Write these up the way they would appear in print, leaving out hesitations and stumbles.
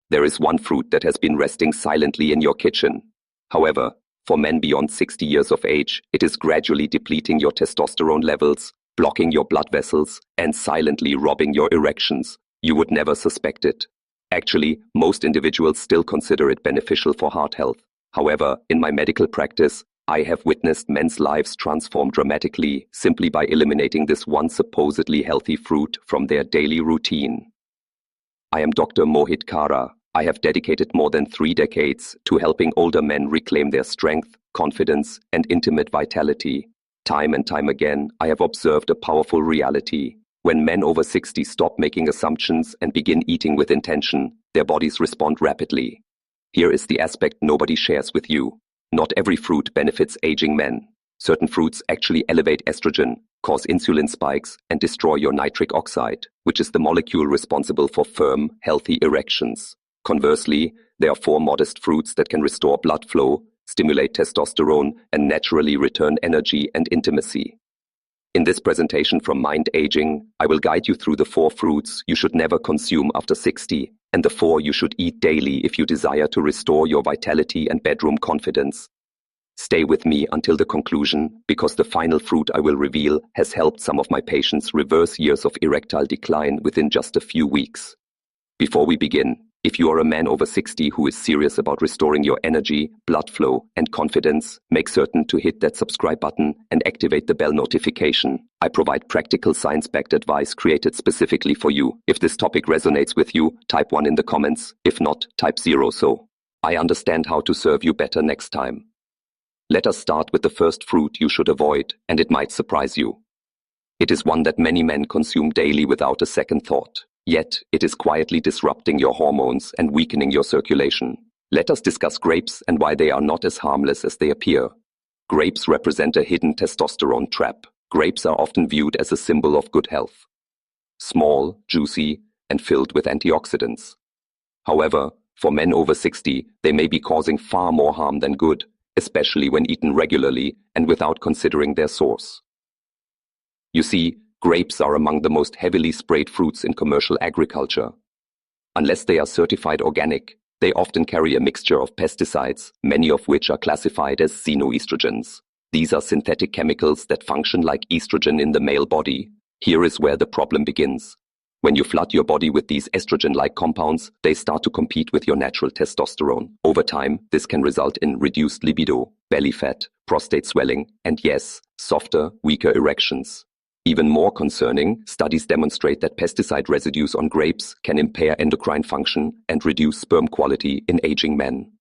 There is one fruit that has been resting silently in your kitchen. However, for men beyond 60 years of age, it is gradually depleting your testosterone levels, blocking your blood vessels, and silently robbing your erections. You would never suspect it. Actually, most individuals still consider it beneficial for heart health. However, in my medical practice, I have witnessed men's lives transform dramatically simply by eliminating this one supposedly healthy fruit from their daily routine. I am Dr. Mohit Kara. I have dedicated more than 3 decades to helping older men reclaim their strength, confidence, and intimate vitality. Time and time again, I have observed a powerful reality. When men over 60 stop making assumptions and begin eating with intention, their bodies respond rapidly. Here is the aspect nobody shares with you. Not every fruit benefits aging men. Certain fruits actually elevate estrogen, cause insulin spikes, and destroy your nitric oxide, which is the molecule responsible for firm, healthy erections. Conversely, there are 4 modest fruits that can restore blood flow, stimulate testosterone, and naturally return energy and intimacy. In this presentation from Mind Aging, I will guide you through the 4 fruits you should never consume after 60, and the 4 you should eat daily if you desire to restore your vitality and bedroom confidence. Stay with me until the conclusion, because the final fruit I will reveal has helped some of my patients reverse years of erectile decline within just a few weeks. Before we begin, if you are a man over 60 who is serious about restoring your energy, blood flow, and confidence, make certain to hit that subscribe button and activate the bell notification. I provide practical science-backed advice created specifically for you. If this topic resonates with you, type 1 in the comments. If not, type 0 so I understand how to serve you better next time. Let us start with the first fruit you should avoid, and it might surprise you. It is one that many men consume daily without a second thought. Yet, it is quietly disrupting your hormones and weakening your circulation. Let us discuss grapes and why they are not as harmless as they appear. Grapes represent a hidden testosterone trap. Grapes are often viewed as a symbol of good health. Small, juicy, and filled with antioxidants. However, for men over 60, they may be causing far more harm than good, especially when eaten regularly and without considering their source. You see, grapes are among the most heavily sprayed fruits in commercial agriculture. Unless they are certified organic, they often carry a mixture of pesticides, many of which are classified as xenoestrogens. These are synthetic chemicals that function like estrogen in the male body. Here is where the problem begins. When you flood your body with these estrogen-like compounds, they start to compete with your natural testosterone. Over time, this can result in reduced libido, belly fat, prostate swelling, and yes, softer, weaker erections. Even more concerning, studies demonstrate that pesticide residues on grapes can impair endocrine function and reduce sperm quality in aging men.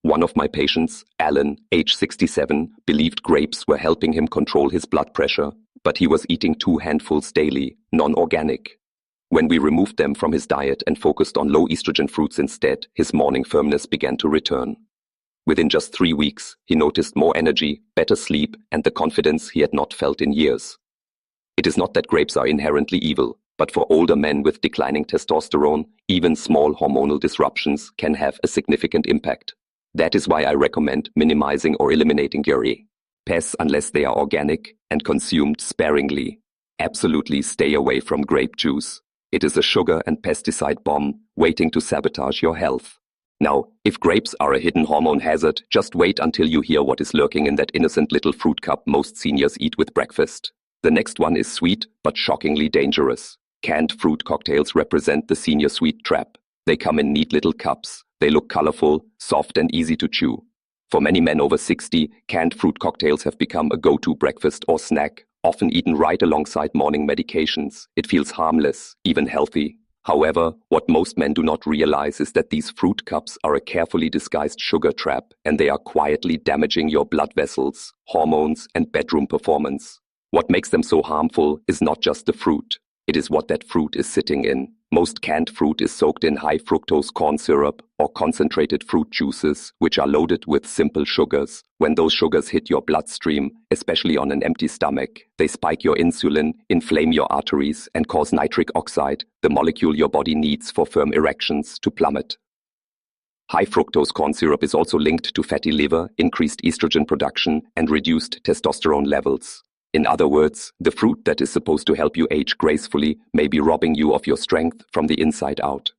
One of my patients, Alan, age 67, believed grapes were helping him control his blood pressure, but he was eating 2 handfuls daily, non-organic. When we removed them from his diet and focused on low estrogen fruits instead, his morning firmness began to return. Within just 3 weeks, he noticed more energy, better sleep, and the confidence he had not felt in years. It is not that grapes are inherently evil, but for older men with declining testosterone, even small hormonal disruptions can have a significant impact. That is why I recommend minimizing or eliminating grapes unless they are organic and consumed sparingly. Absolutely stay away from grape juice. It is a sugar and pesticide bomb waiting to sabotage your health. Now, if grapes are a hidden hormone hazard, just wait until you hear what is lurking in that innocent little fruit cup most seniors eat with breakfast. The next one is sweet, but shockingly dangerous. Canned fruit cocktails represent the senior sweet trap. They come in neat little cups. They look colorful, soft, and easy to chew. For many men over 60, canned fruit cocktails have become a go-to breakfast or snack, often eaten right alongside morning medications. It feels harmless, even healthy. However, what most men do not realize is that these fruit cups are a carefully disguised sugar trap, and they are quietly damaging your blood vessels, hormones, and bedroom performance. What makes them so harmful is not just the fruit. It is what that fruit is sitting in. Most canned fruit is soaked in high fructose corn syrup or concentrated fruit juices, which are loaded with simple sugars. When those sugars hit your bloodstream, especially on an empty stomach, they spike your insulin, inflame your arteries, and cause nitric oxide, the molecule your body needs for firm erections, to plummet. High fructose corn syrup is also linked to fatty liver, increased estrogen production, and reduced testosterone levels. In other words, the fruit that is supposed to help you age gracefully may be robbing you of your strength from the inside out.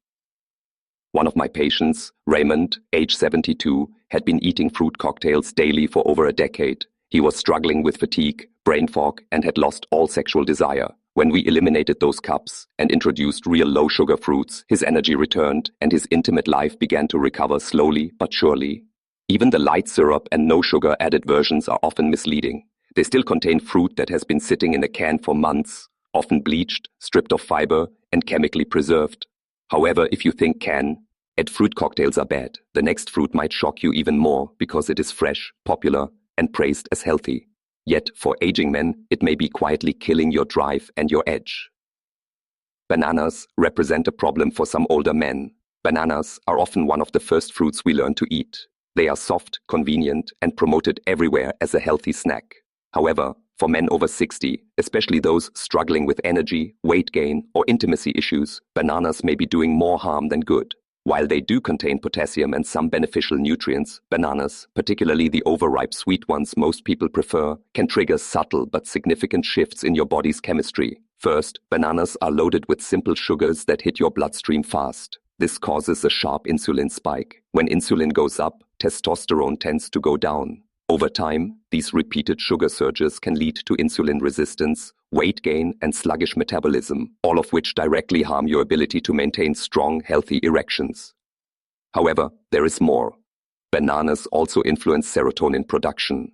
One of my patients, Raymond, age 72, had been eating fruit cocktails daily for over a decade. He was struggling with fatigue, brain fog, and had lost all sexual desire. When we eliminated those cups and introduced real low-sugar fruits, his energy returned and his intimate life began to recover slowly but surely. Even the light syrup and no-sugar added versions are often misleading. They still contain fruit that has been sitting in a can for months, often bleached, stripped of fiber, and chemically preserved. However, if you think and fruit cocktails are bad, the next fruit might shock you even more because it is fresh, popular, and praised as healthy. Yet, for aging men, it may be quietly killing your drive and your edge. Bananas represent a problem for some older men. Bananas are often one of the first fruits we learn to eat. They are soft, convenient, and promoted everywhere as a healthy snack. However, for men over 60, especially those struggling with energy, weight gain, or intimacy issues, bananas may be doing more harm than good. While they do contain potassium and some beneficial nutrients, bananas, particularly the overripe sweet ones most people prefer, can trigger subtle but significant shifts in your body's chemistry. First, bananas are loaded with simple sugars that hit your bloodstream fast. This causes a sharp insulin spike. When insulin goes up, testosterone tends to go down. Over time, these repeated sugar surges can lead to insulin resistance, weight gain, and sluggish metabolism, all of which directly harm your ability to maintain strong, healthy erections. However, there is more. Bananas also influence serotonin production.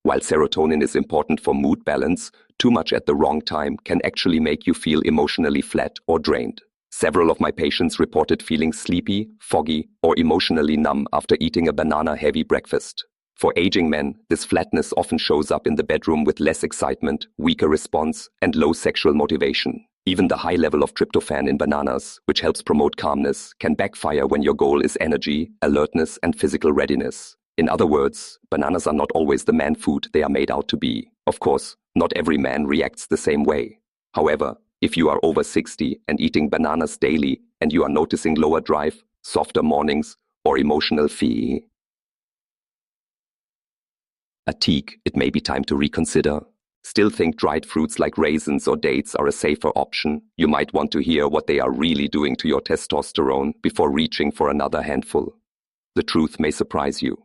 While serotonin is important for mood balance, too much at the wrong time can actually make you feel emotionally flat or drained. Several of my patients reported feeling sleepy, foggy, or emotionally numb after eating a banana-heavy breakfast. For aging men, this flatness often shows up in the bedroom with less excitement, weaker response, and low sexual motivation. Even the high level of tryptophan in bananas, which helps promote calmness, can backfire when your goal is energy, alertness, and physical readiness. In other words, bananas are not always the man food they are made out to be. Of course, not every man reacts the same way. However, if you are over 60 and eating bananas daily and you are noticing lower drive, softer mornings, or emotional fatigue, it may be time to reconsider. Still think dried fruits like raisins or dates are a safer option? You might want to hear what they are really doing to your testosterone before reaching for another handful. The truth may surprise you.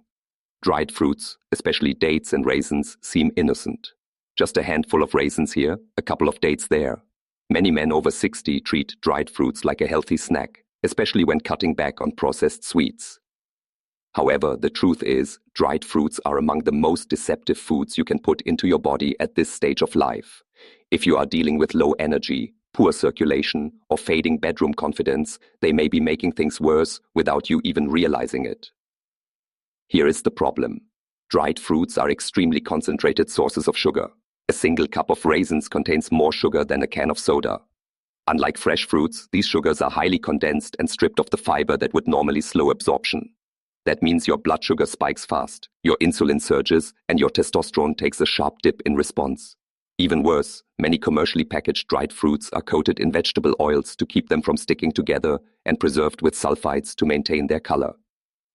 Dried fruits, especially dates and raisins, seem innocent. Just a handful of raisins here, a couple of dates there. Many men over 60 treat dried fruits like a healthy snack, especially when cutting back on processed sweets. However, the truth is, dried fruits are among the most deceptive foods you can put into your body at this stage of life. If you are dealing with low energy, poor circulation, or fading bedroom confidence, they may be making things worse without you even realizing it. Here is the problem. Dried fruits are extremely concentrated sources of sugar. A single cup of raisins contains more sugar than a can of soda. Unlike fresh fruits, these sugars are highly condensed and stripped of the fiber that would normally slow absorption. That means your blood sugar spikes fast, your insulin surges, and your testosterone takes a sharp dip in response. Even worse, many commercially packaged dried fruits are coated in vegetable oils to keep them from sticking together and preserved with sulfides to maintain their color.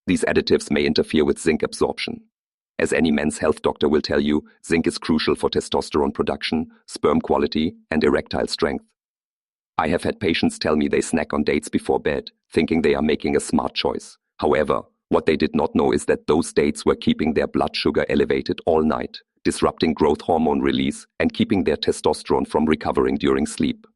These additives may interfere with zinc absorption. As any men's health doctor will tell you, zinc is crucial for testosterone production, sperm quality, and erectile strength. I have had patients tell me they snack on dates before bed, thinking they are making a smart choice. However, what they did not know is that those dates were keeping their blood sugar elevated all night, disrupting growth hormone release and keeping their testosterone from recovering during sleep.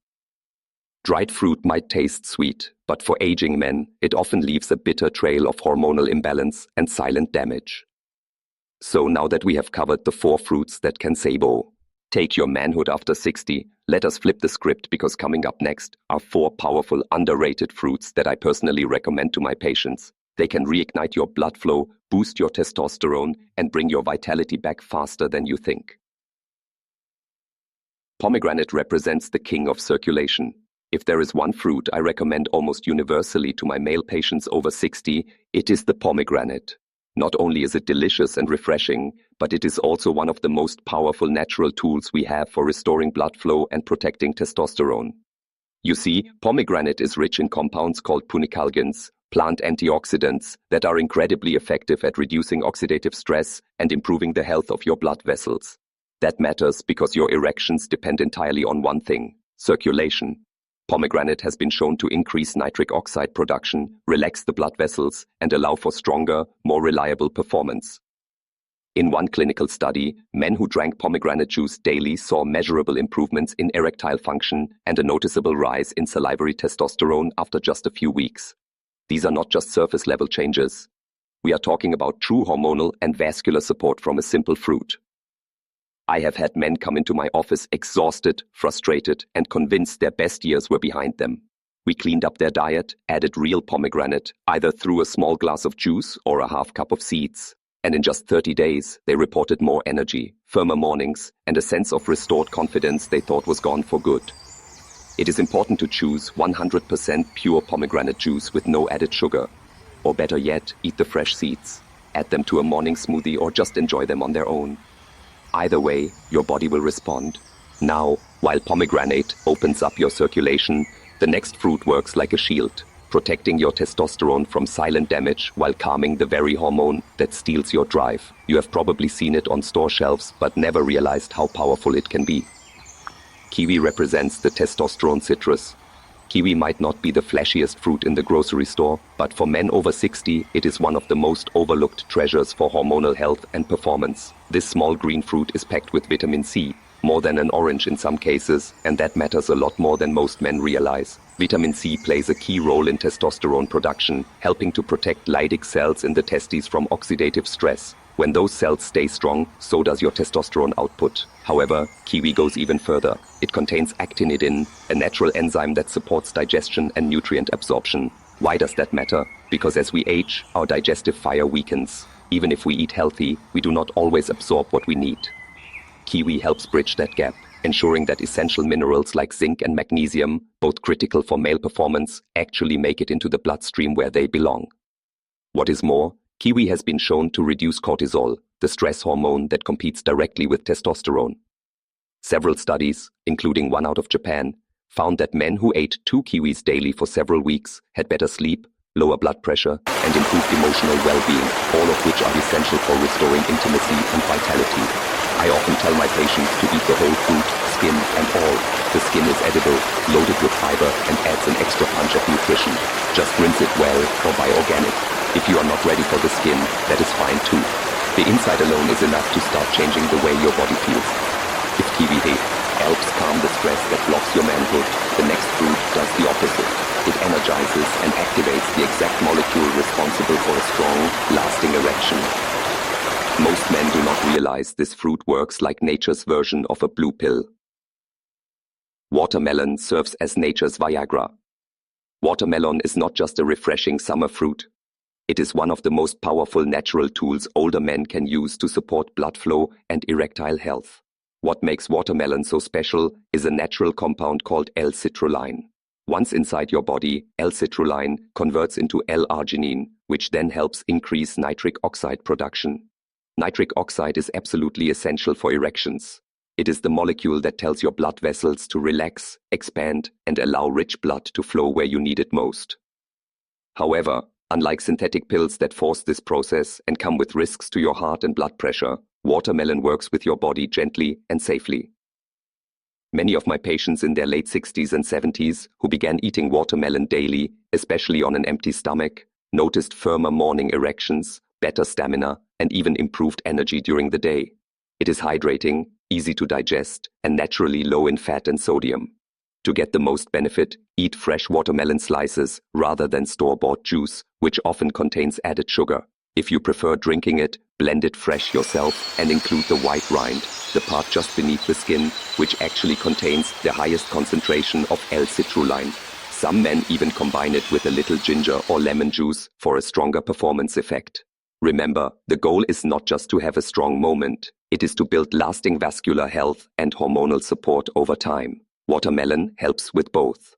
Dried fruit might taste sweet, but for aging men, it often leaves a bitter trail of hormonal imbalance and silent damage. So now that we have covered the 4 fruits that can take your manhood after 60, let us flip the script because coming up next are 4 powerful underrated fruits that I personally recommend to my patients. They can reignite your blood flow, boost your testosterone, and bring your vitality back faster than you think. Pomegranate represents the king of circulation. If there is one fruit I recommend almost universally to my male patients over 60, it is the pomegranate. Not only is it delicious and refreshing, but it is also one of the most powerful natural tools we have for restoring blood flow and protecting testosterone. You see, pomegranate is rich in compounds called punicalgins, plant antioxidants that are incredibly effective at reducing oxidative stress and improving the health of your blood vessels. That matters because your erections depend entirely on one thing: circulation. Pomegranate has been shown to increase nitric oxide production, relax the blood vessels, and allow for stronger, more reliable performance. In one clinical study, men who drank pomegranate juice daily saw measurable improvements in erectile function and a noticeable rise in salivary testosterone after just a few weeks. These are not just surface-level changes. We are talking about true hormonal and vascular support from a simple fruit. I have had men come into my office exhausted, frustrated, and convinced their best years were behind them. We cleaned up their diet, added real pomegranate, either through a small glass of juice or a half cup of seeds. And in just 30 days, they reported more energy, firmer mornings, and a sense of restored confidence they thought was gone for good. It is important to choose 100% pure pomegranate juice with no added sugar. Or better yet, eat the fresh seeds. Add them to a morning smoothie or just enjoy them on their own. Either way, your body will respond. Now, while pomegranate opens up your circulation, the next fruit works like a shield, protecting your testosterone from silent damage while calming the very hormone that steals your drive. You have probably seen it on store shelves, but never realized how powerful it can be. Kiwi represents the testosterone citrus. Kiwi might not be the flashiest fruit in the grocery store, but for men over 60, it is one of the most overlooked treasures for hormonal health and performance. This small green fruit is packed with vitamin C, more than an orange in some cases, and that matters a lot more than most men realize. Vitamin C plays a key role in testosterone production, helping to protect Leydig cells in the testes from oxidative stress. When those cells stay strong, so does your testosterone output. However, kiwi goes even further. It contains actinidin, a natural enzyme that supports digestion and nutrient absorption. Why does that matter? Because as we age, our digestive fire weakens. Even if we eat healthy, we do not always absorb what we need. Kiwi helps bridge that gap, ensuring that essential minerals like zinc and magnesium, both critical for male performance, actually make it into the bloodstream where they belong. What is more, kiwi has been shown to reduce cortisol, the stress hormone that competes directly with testosterone. Several studies, including one out of Japan, found that men who ate 2 kiwis daily for several weeks had better sleep, lower blood pressure, and improved emotional well-being, all of which are essential for restoring intimacy and vitality. I often tell my patients to eat the whole fruit, skin and all. The skin is edible, loaded with fiber, and adds an extra punch of nutrition. Just rinse it well or buy organic. If you are not ready for the skin, that is fine too. The inside alone is enough to start changing the way your body feels. If kiwi helps calm the stress that blocks your manhood, the next fruit does the opposite. It energizes and activates the exact molecule responsible for a strong, lasting erection. Most men do not realize this fruit works like nature's version of a blue pill. Watermelon serves as nature's Viagra. Watermelon is not just a refreshing summer fruit. It is one of the most powerful natural tools older men can use to support blood flow and erectile health. What makes watermelon so special is a natural compound called L-citrulline. Once inside your body, L-citrulline converts into L-arginine, which then helps increase nitric oxide production. Nitric oxide is absolutely essential for erections. It is the molecule that tells your blood vessels to relax, expand, and allow rich blood to flow where you need it most. However, unlike synthetic pills that force this process and come with risks to your heart and blood pressure, watermelon works with your body gently and safely. Many of my patients in their late 60s and 70s who began eating watermelon daily, especially on an empty stomach, noticed firmer morning erections, better stamina, and even improved energy during the day. It is hydrating, easy to digest, and naturally low in fat and sodium. To get the most benefit, eat fresh watermelon slices rather than store-bought juice, which often contains added sugar. If you prefer drinking it, blend it fresh yourself and include the white rind, the part just beneath the skin, which actually contains the highest concentration of L-citrulline. Some men even combine it with a little ginger or lemon juice for a stronger performance effect. Remember, the goal is not just to have a strong moment, it is to build lasting vascular health and hormonal support over time. Watermelon helps with both.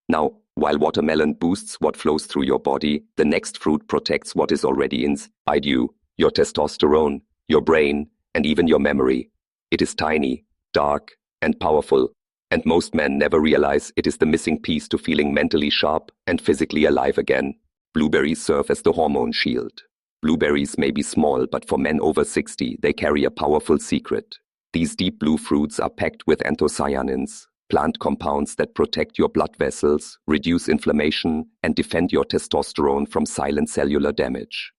Now, while watermelon boosts what flows through your body, the next fruit protects what is already inside you, your testosterone, your brain, and even your memory. It is tiny, dark, and powerful, and most men never realize it is the missing piece to feeling mentally sharp and physically alive again. Blueberries serve as the hormone shield. Blueberries may be small, but for men over 60, they carry a powerful secret. These deep blue fruits are packed with anthocyanins, plant compounds that protect your blood vessels, reduce inflammation, and defend your testosterone from silent cellular damage.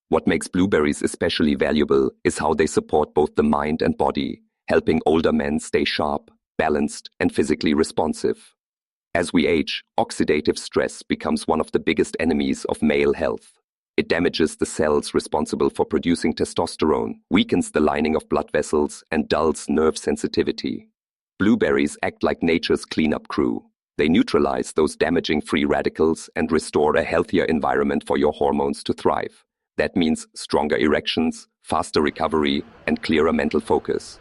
What makes blueberries especially valuable is how they support both the mind and body, helping older men stay sharp, balanced, and physically responsive. As we age, oxidative stress becomes one of the biggest enemies of male health. It damages the cells responsible for producing testosterone, weakens the lining of blood vessels, and dulls nerve sensitivity. Blueberries act like nature's cleanup crew. They neutralize those damaging free radicals and restore a healthier environment for your hormones to thrive. That means stronger erections, faster recovery, and clearer mental focus.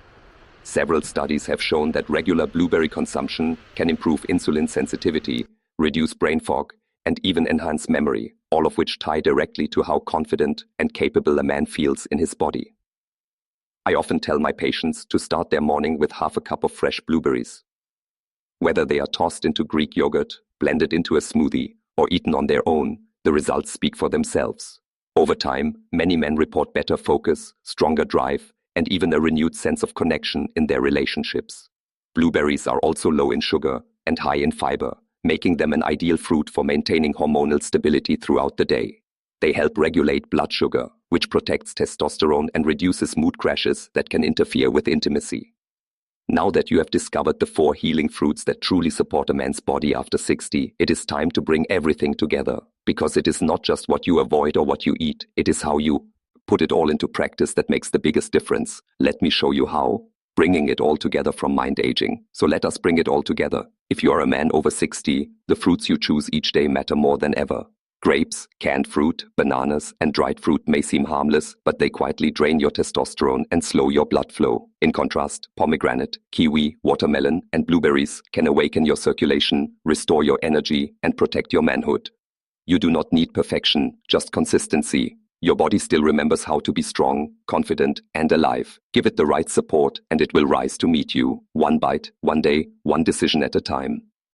Several studies have shown that regular blueberry consumption can improve insulin sensitivity, reduce brain fog, and even enhance memory, all of which tie directly to how confident and capable a man feels in his body. I often tell my patients to start their morning with half a cup of fresh blueberries. Whether they are tossed into Greek yogurt, blended into a smoothie, or eaten on their own, the results speak for themselves. Over time, many men report better focus, stronger drive, and even a renewed sense of connection in their relationships. Blueberries are also low in sugar and high in fiber, making them an ideal fruit for maintaining hormonal stability throughout the day. They help regulate blood sugar, which protects testosterone and reduces mood crashes that can interfere with intimacy. Now that you have discovered the 4 healing fruits that truly support a man's body after 60, it is time to bring everything together. Because it is not just what you avoid or what you eat, it is how you put it all into practice that makes the biggest difference. Let me show you how. Bringing it all together from mind aging. So let us bring it all together. If you are a man over 60, the fruits you choose each day matter more than ever. Grapes, canned fruit, bananas, and dried fruit may seem harmless, but they quietly drain your testosterone and slow your blood flow. In contrast, pomegranate, kiwi, watermelon, and blueberries can awaken your circulation, restore your energy, and protect your manhood. You do not need perfection, just consistency. Your body still remembers how to be strong, confident, and alive. Give it the right support, and it will rise to meet you. One bite, one day, one decision at a time.